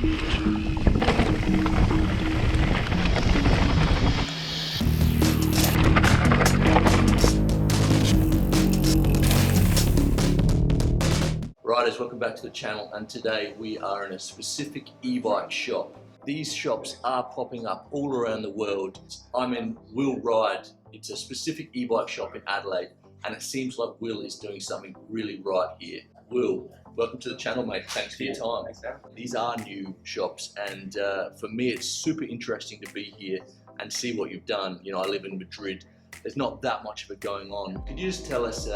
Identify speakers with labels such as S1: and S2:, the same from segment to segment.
S1: Riders, welcome back to the channel, and today we are in a specific e-bike shop. These shops are popping up all around the world. I'm in Will Ride. It's a specific e-bike shop in Adelaide, and it seems like Will is doing something really right here. Will, welcome to the channel, mate. Thanks for your time.
S2: Thanks, Sam.
S1: These are new shops, and for me it's super interesting to be here and see what you've done. You know, I live in Madrid. There's not that much of it going on. Could you just tell us,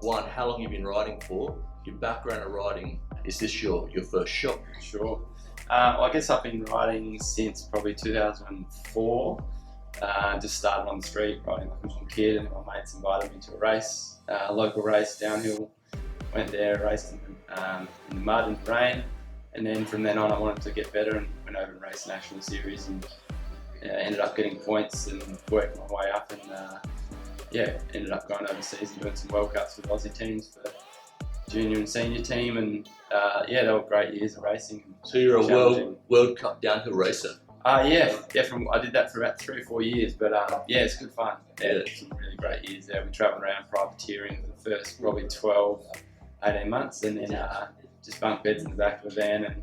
S1: one, how long you've been riding for, your background of riding? Is this your first shop?
S2: Sure. Well, I guess I've been riding since probably 2004. Just started on the street riding like a little kid, and my mates invited me to a race, a local race downhill. Went there, raced in the mud and the rain, and then from then on I wanted to get better and went over and raced national series, and ended up getting points and worked my way up, and ended up going overseas and doing some World Cups with Aussie teams for junior and senior team, and they were great years of racing.
S1: So you're a World Cup downhill racer?
S2: I did that for about 3 or 4 years, but it's good fun. Some really great years there. We travelled around privateering for the first probably 12-18 months, and then just bunk beds in the back of a van and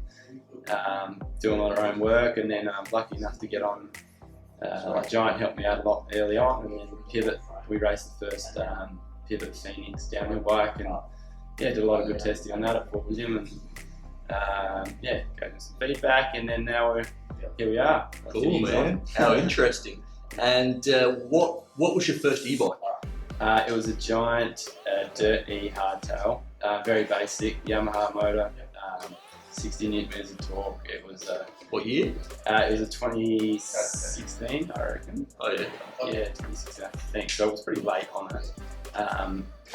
S2: doing all our own work, and then I'm lucky enough to get on. Giant helped me out a lot early on, and then Pivot, we raced the first Pivot Phoenix downhill bike, and did a lot of good testing on that at Fort William, and gave them some feedback, and then now here we are.
S1: Cool, man. How interesting. And what was your first e-bike?
S2: It was a Giant Dirt E hardtail, very basic Yamaha motor, 60 newton-meters of torque. It was
S1: what year?
S2: It was a 2016, I reckon.
S1: Oh yeah.
S2: Yeah, 2016, I think. So it was pretty late on it.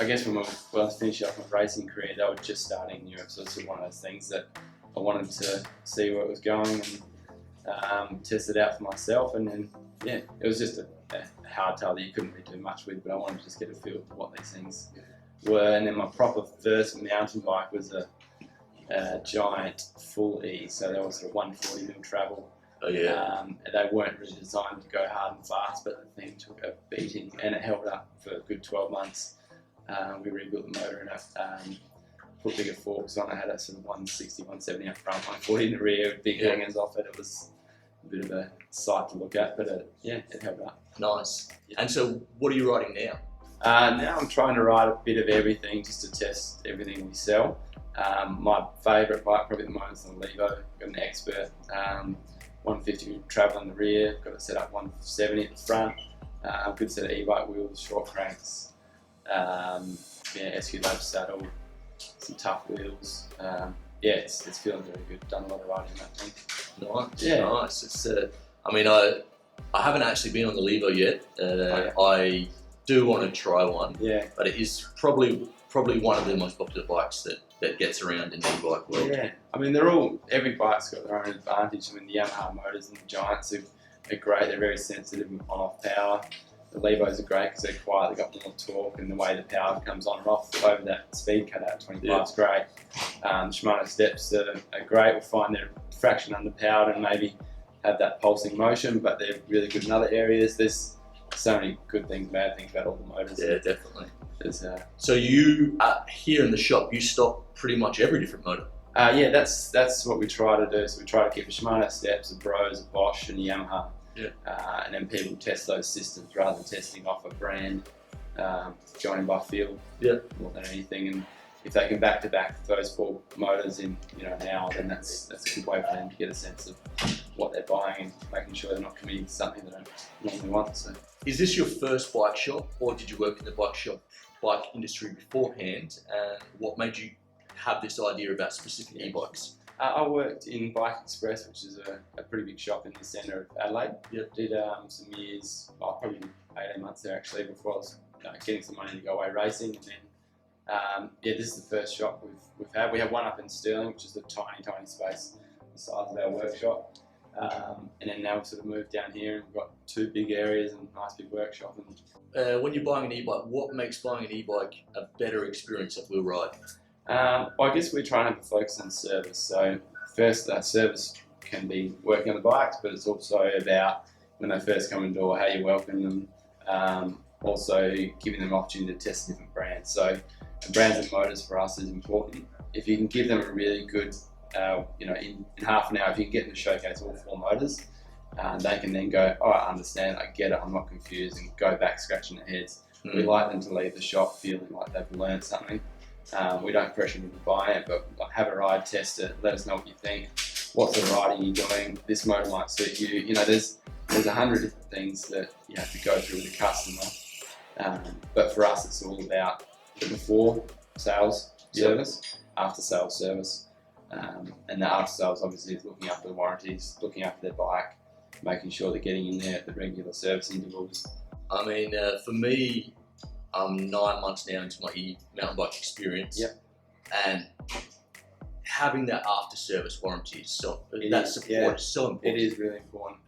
S2: I guess when I was finishing off my racing career, they were just starting in Europe, so it's one of those things that I wanted to see where it was going and test it out for myself. And then, it was just a hardtail that you couldn't really do much with, but I wanted to just get a feel for what these things were. And then my proper first mountain bike was a Giant Full E, so that was a 140mm travel.
S1: Oh yeah.
S2: They weren't really designed to go hard and fast, but the thing took a beating, and it held up for a good 12 months. We rebuilt the motor and put bigger forks on. I had a sort of 160, 170 up front, 140 in the rear, with big hangers off it. It was a bit of a sight to look at, but it held up.
S1: Nice. And so what are you riding now?
S2: Now I'm trying to ride a bit of everything just to test everything we sell. My favourite bike probably at the moment is the Levo. Got an Expert. 150 travel in the rear, got it set up 170 at the front, a good set of e-bike wheels, short cranks, SQ Lab saddle, some tough wheels. It's feeling very good. Done a lot of riding, I think.
S1: Nice, nice. It's I mean, I haven't actually been on the Levo yet. I do want to try one. But it is probably one of the most popular bikes that gets around in the e-bike world.
S2: I mean, every bike's got their own advantage. I mean, the Yamaha motors and the Giants are great. They're very sensitive on-off power. The Levos are great because they're quiet. They've got more torque, and the way the power comes on and off over that speed cut out 25 is great. Shimano steps are great. We'll find they're a fraction underpowered and maybe have that pulsing motion, but they're really good in other areas. There's so many good things, bad things about all the motors.
S1: Yeah, definitely. So you, here in the shop, you stock pretty much every different motor?
S2: That's what we try to do. So we try to keep a Shimano steps, a Bros, a Bosch, and a Yamaha. And then people test those systems rather than testing off a brand, going by feel more than anything. And if they can back to back those 4 motors in an hour, then that's a good way for them to get a sense of what they're buying and making sure they're not committing to something they don't normally want. So,
S1: is this your first bike shop, or did you work in the bike industry beforehand? And what made you have this idea about specific e-bikes?
S2: I worked in Bike Express, which is a pretty big shop in the centre of Adelaide. Did some years, probably 18 months there actually, before I was getting some money to go away racing. And then, this is the first shop we've had. We have one up in Stirling, which is a tiny space, the size of our workshop. And then now we've sort of moved down here and we've got 2 big areas and a nice big workshop.
S1: When you're buying an e-bike, what makes buying an e-bike a better experience at Will Ride?
S2: Well, I guess we're trying to focus on service. So first, service can be working on the bikes, but it's also about when they first come in the door, how you welcome them, also giving them an opportunity to test different brands. So brands and motors for us is important. If you can give them a really good, in half an hour, if you can get them to showcase all 4 motors, they can then go, oh, I understand, I get it, I'm not confused, and go back scratching their heads. We like them to leave the shop feeling like they've learned something. We don't pressure them to buy it, but have a ride, test it, let us know what you think. What sort of riding you're doing? This motor might suit you. You know, there's 100 different things that you have to go through with the customer. But for us, it's all about the before sales service, after sales service. And the after sales obviously is looking after the warranties, looking after their bike, making sure they're getting in there at the regular service intervals.
S1: I mean, for me, I'm 9 months now into my mountain bike experience, and having that after service warranty is that support is so important.
S2: It is really important.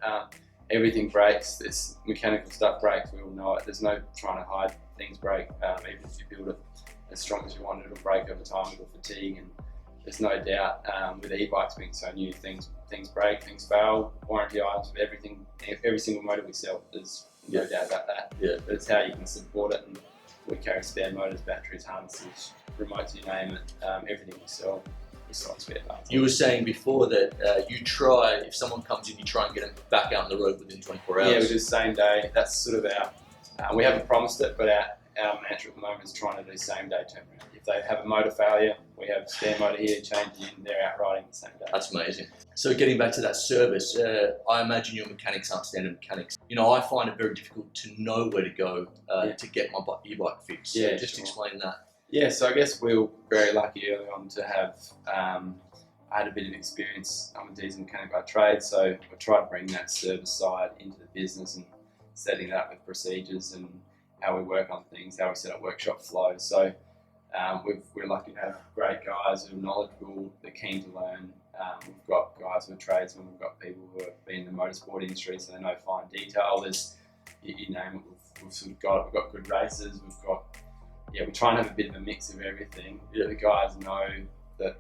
S2: Everything breaks. This mechanical stuff breaks. We all know it. There's no trying to hide things break. Even if you build it as strong as you want, it'll break over time. It'll fatigue, and there's no doubt with e-bikes being so new, things break, things fail. Warranty items with everything, every single motor we sell. There's no doubt about that. But it's how you can support it, and we carry spare motors, batteries, harnesses, remotes, you name it. Everything we sell.
S1: You were saying before that you try, if someone comes in, you try and get them back out on the road within 24 hours.
S2: Yeah, we do same day. That's sort of our, we haven't promised it, but our mantra at the moment is trying to do same day turnaround. If they have a motor failure, we have a spare motor here, change it in, they're out riding the same day.
S1: That's amazing. So getting back to that service, I imagine your mechanics aren't standard mechanics. You know, I find it very difficult to know where to go to get my e-bike fixed. So just explain that.
S2: Yeah, so I guess we were very lucky early on to have, I had a bit of experience. I'm a diesel mechanic by trade, so I tried to bring that service side into the business and setting it up with procedures and how we work on things, how we set up workshop flows. So we're lucky to have great guys who are knowledgeable, they're keen to learn. We've got guys who are tradesmen, we've got people who have been in the motorsport industry, so they know fine detail. There's, you name it, we've sort of got good racers, we've got, we try and have a bit of a mix of everything. The guys know that,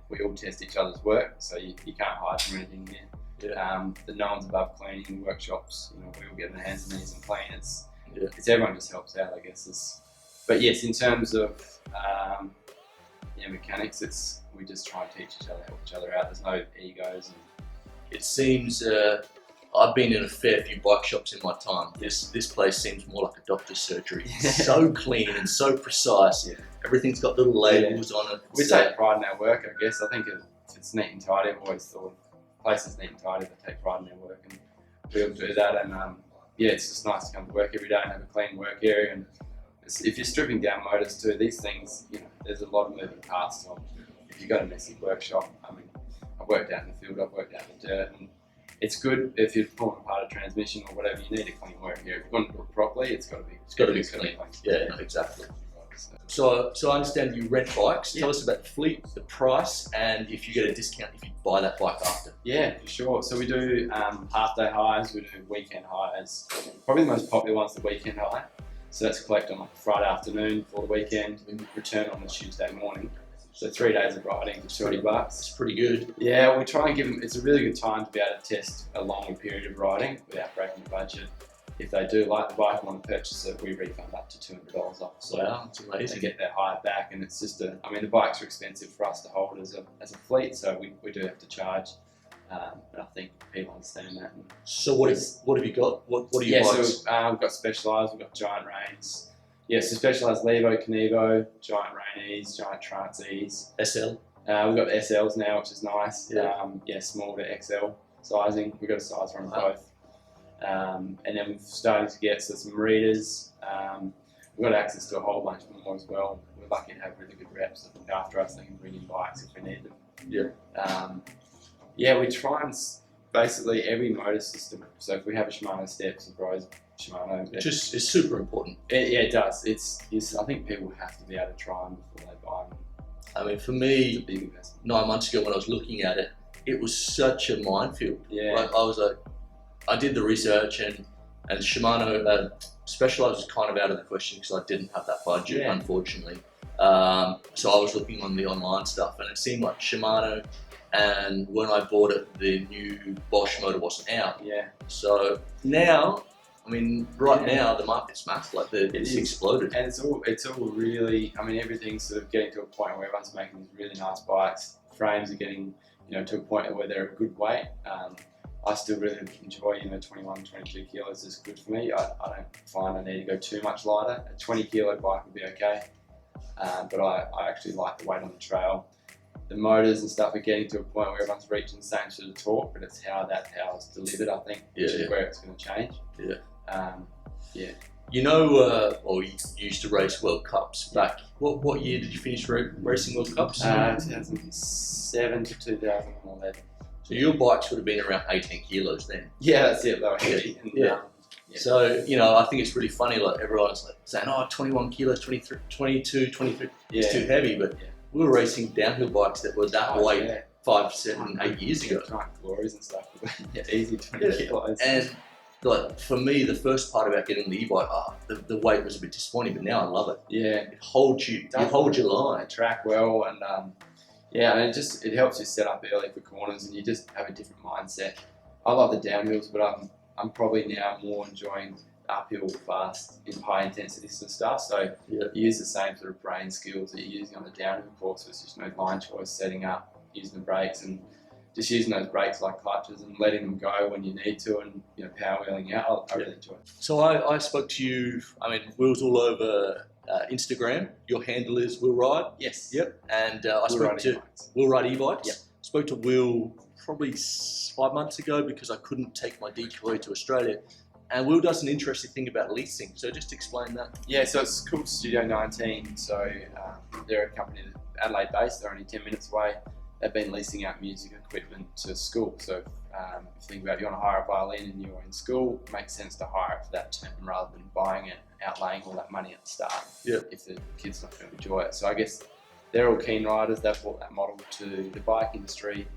S2: we all test each other's work, so you can't hide from anything here. That no one's above cleaning workshops. You know, we all get on our hands and knees and clean. It's everyone just helps out, I guess. But yes, in terms of mechanics, we just try and teach each other, help each other out. There's no egos. And
S1: it seems I've been in a fair few bike shops in my time. This place seems more like a doctor's surgery. It's so clean and so precise. Everything's got little labels on it.
S2: We take pride in our work, I guess. I think if it's neat and tidy, I've always thought places neat and tidy, they take pride in their work, and we all do that. And it's just nice to come to work every day and have a clean work area. And if you're stripping down motors too, these things, there's a lot of moving parts to them. If you've got a messy workshop, I mean, I've worked out in the field, I've worked out in the dirt, and it's good if you're pulling apart a transmission or whatever. You need a clean work here. If you're going to do it properly, it's got to be clean.
S1: Yeah, exactly. So I understand you rent bikes. Tell us about the fleet, the price, and if you get a discount if you buy that bike after.
S2: Yeah, for sure. So we do half-day hires, we do weekend hires. Probably the most popular one's the weekend hire. So that's collect on like Friday afternoon for the weekend, and return on the Tuesday morning. So 3 days of riding for $20.
S1: It's pretty good.
S2: Yeah, we try and give them, it's a really good time to be able to test a longer period of riding without breaking the budget. If they do like the bike and want to purchase it, we refund up to $200 off. So
S1: that's amazing.
S2: They get their hire back, and it's just the bikes are expensive for us to hold as a fleet, so we do have to charge. And I think people understand that.
S1: So what have you got? What are your bikes?
S2: So we've got Specialized, we've got Giant Reigns. Yeah, so Specialized Levo, Canevo, Giant Rainies, Giant Transies.
S1: SL?
S2: We've got the SLs now, which is nice. Small to XL sizing. We've got a size for them both. And then we've started to get some Maritas. We've got access to a whole bunch more as well. We're lucky to have really good reps that look after us. They can bring in bikes if we need them. We try and basically every motor system. So if we have a Shimano Steps and Bros Shimano,
S1: It's super important.
S2: It does. I think people have to be able to try them before they buy them.
S1: I mean, for me,
S2: it's a big investment.
S1: 9 months ago when I was looking at it, it was such a minefield.
S2: Yeah.
S1: I did the research, and Shimano Specialized was kind of out of the question because I didn't have that budget, unfortunately. So I was looking on the online stuff, and it seemed like Shimano and when I bought it, the new Bosch motor wasn't out.
S2: Yeah.
S1: So now, I mean, right now the market's massive. Like it's exploded.
S2: And it's all really. I mean, everything's sort of getting to a point where everyone's making these really nice bikes. Frames are getting, to a point where they're a good weight. I still really enjoy, 21, 22 kilos is good for me. I don't find I need to go too much lighter. A 20 kilo bike would be okay, but I actually like the weight on the trail. The motors and stuff are getting to a point where everyone's reaching the same sort of torque, but it's how that power's delivered, I think, which is where it's going to change.
S1: Yeah. You used to race World Cups back. What year did you finish racing World Cups?
S2: 2007 to 2011.
S1: So your bikes would have been around 18 kilos then.
S2: Yeah, that's it. They were heavy.
S1: So, I think it's really funny, like everyone's like saying, 21 kilos, 23, 22, 23, it's too heavy, but we were racing downhill bikes that were that weight 5, 7, 8 years ago.
S2: Glories and stuff. Easy 20 kilos.
S1: And like for me, the first part about getting the e-bike, the weight was a bit disappointing, but now I love it.
S2: Yeah.
S1: It holds you, you hold your line.
S2: Track well, and and it helps you set up early for corners, and you just have a different mindset. I love the downhills, but I'm probably now more enjoying uphill, fast, in high intensity sort of stuff. So you use the same sort of brain skills that you're using on the downhill course. It's just line choice, setting up, using the brakes, and just using those brakes like clutches and letting them go when you need to, and power wheeling out. I really enjoy it.
S1: So I spoke to you. I mean, Will's all over Instagram. Your handle is Will Ride.
S2: Yes.
S1: Yep. And I spoke to Will Ride e-bikes.
S2: Yep.
S1: Spoke to Will probably 5 months ago because I couldn't take my decoy to Australia. And Will does an interesting thing about leasing. So just explain that.
S2: Yeah, so it's called Studio 19. So they're a company that's Adelaide based. They're only 10 minutes away. They've been leasing out music equipment to school. So if you think about it, you want to hire a violin and you're in school, it makes sense to hire it for that term rather than buying it, outlaying all that money at the start if the kid's not going to enjoy it. So I guess they're all keen riders. They've brought that model to the bike industry,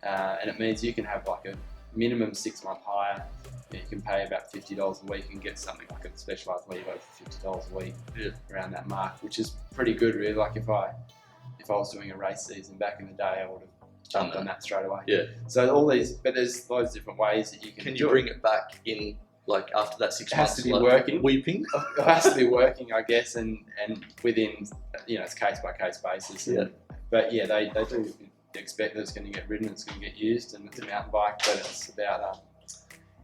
S2: and it means you can have like a minimum 6-month hire. You can pay about $50 a week and get something like a Specialized Levo for $50 a week, around that mark, which is pretty good, really. Like if I was doing a race season back in the day, I would have jumped on that straight away. Yeah. So all these, but there's loads of different ways that you can.
S1: Can you bring it back in, like after that 6 months?
S2: It has to be working.
S1: Weeping.
S2: It has to be working, I guess, and within, it's case by case basis. But they do expect that it's going to get ridden, it's going to get used, and it's a mountain bike. But it's about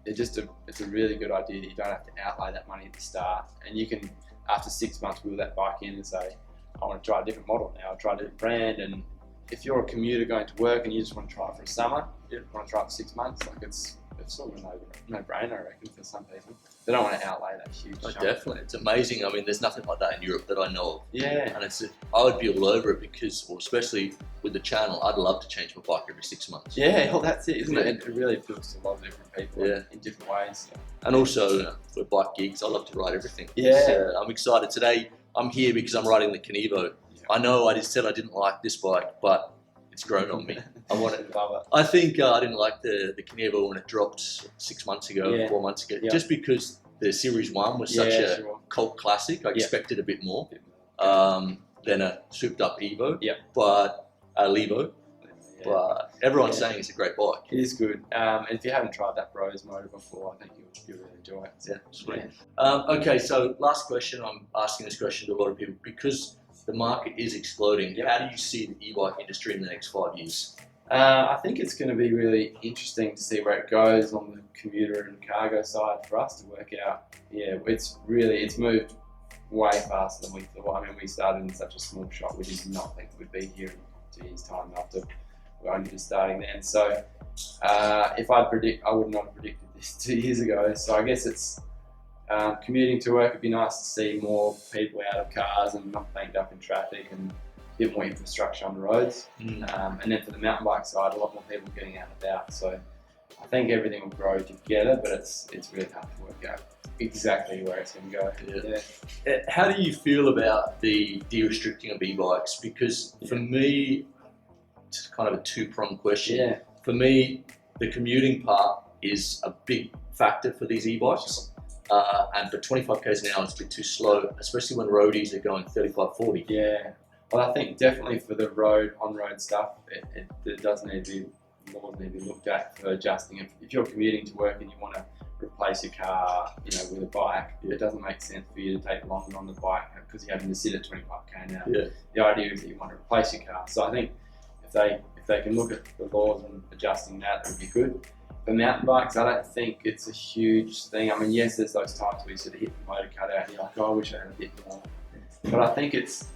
S2: it's a really good idea that you don't have to outlay that money at the start, and you can after 6 months wheel that bike in and say, I want to try a different model now, I'll try a different brand. And if you're a commuter going to work and you just want to try it for a summer, you want to try it for 6 months, like it's sort of a no-brainer, I reckon, for some people. They don't want to outlay that huge chunk.
S1: Definitely, it's amazing. I mean, there's nothing like that in Europe that I know of.
S2: Yeah.
S1: And I would be all over it because, or especially with the channel, I'd love to change my bike every 6 months.
S2: Yeah, well, that's it, isn't it? It really appeals to a lot of different people in different ways.
S1: And also, we're bike geeks. I love to ride everything.
S2: Yeah.
S1: So, I'm excited today. I'm here because I'm riding the Kenevo. I know I just said I didn't like this bike, but it's grown on me. I want it.
S2: Love it.
S1: I think I didn't like the Kenevo when it dropped 6 months ago, 4 months ago, just because the Series 1 was such a cult classic. I expected a bit more than a souped up Evo, but a Levo. But everyone's saying it's a great bike.
S2: It is good. And if you haven't tried that Bros motor before, I think you'll really enjoy it.
S1: Yeah, sweet. Okay, so last question. I'm asking this question to a lot of people because the market is exploding. How do you see the e-bike industry in the next 5 years?
S2: I think it's going to be really interesting to see where it goes on the commuter and cargo side for us to work out. Yeah, it's moved way faster than we thought. I mean, we started in such a small shop, we did not think we'd be here in 2 years' time after we're only just starting then. So if I'd predict, I would not have predicted this 2 years ago. So I guess it's commuting to work. It'd be nice to see more people out of cars and not banged up in traffic, and a bit more infrastructure on the roads. And then for the mountain bike side, a lot more people getting out and about. So I think everything will grow together, but it's really hard to work out exactly where it's going to go.
S1: How do you feel about the de-restricting of e-bikes? Because for me, it's kind of a two-pronged question. For me, the commuting part is a big factor for these e-bikes. And for 25 k's an hour, it's a bit too slow, especially when roadies are going 35, 40.
S2: Well, I think definitely for the on-road stuff, it does need to be, laws need to be looked at for adjusting. If you're commuting to work and you want to replace your car, with a bike, it doesn't make sense for you to take longer on the bike because you're having to sit at 25k an hour.
S1: Yeah.
S2: The idea is that you want to replace your car. So I think if they can look at the laws and adjusting that would be good. For mountain bikes, I don't think it's a huge thing. I mean, yes, there's those times where you sort of hit the motor cut out and you're like, oh, I wish I had a bit more. But I think it's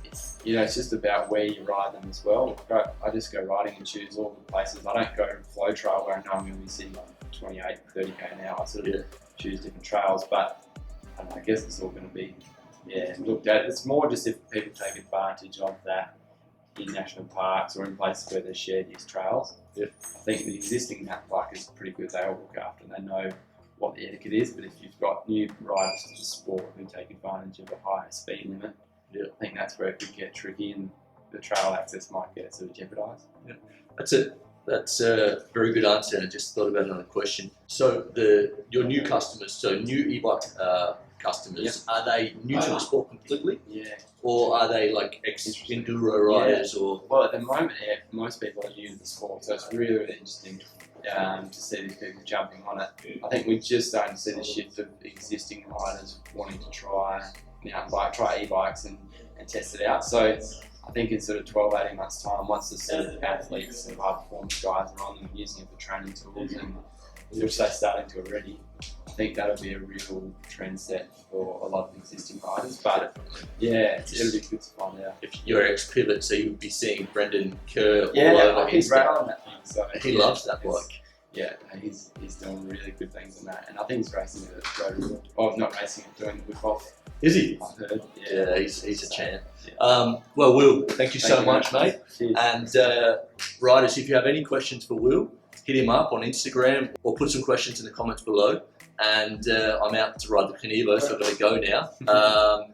S2: just about where you ride them as well. I just go riding and choose all the places. I don't go flow trail where I know I'm going to be sitting on 28, 30k an hour. I sort of choose different trails, but I guess it's all going to be looked at. It's more just if people take advantage of that in national parks or in places where there's shared use trails. I think the existing mountain bike is pretty good. They all look after and they know what the etiquette is, but if you've got new riders to the sport who take advantage of a higher speed limit, I think that's where it could get tricky and the trail access might get sort of jeopardised.
S1: Yeah. That's a very good answer. I just thought about another question. So your new customers, so new e-bike customers, are they new to the sport completely?
S2: Yeah.
S1: Or are they like ex-enduro riders? Or
S2: well, at the moment, most people are new to the sport, so it's really, really interesting to see these people jumping on it. I think we're just starting to see the shift of existing riders wanting to try e-bikes and test it out. So I think in sort of 12, 18 months time, once the sort of athletes and high performance guys are on them using it for training tools, and which they're starting to already, I think that'll be a real trend set for a lot of existing riders. But it'll be good to find out.
S1: If you're ex-pivot, so you'll be seeing Brendan Kerr all over
S2: he's rattling that thing. So
S1: he loves that bike.
S2: Yeah, he's doing really good things on that, and I think he's racing it at road world. Oh, not racing it, doing the whip off.
S1: Is he?
S2: I've heard.
S1: Yeah, he's a champ. Well, Will, thank you so much, mate.
S2: Cheers.
S1: And riders, if you have any questions for Will, hit him up on Instagram or put some questions in the comments below. And I'm out to ride the Canevo, so I've got to go now.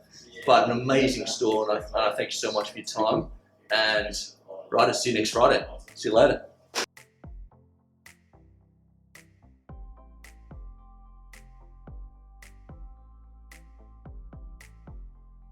S1: But an amazing store, and I thank you so much for your time. And riders, see you next Friday. See you later.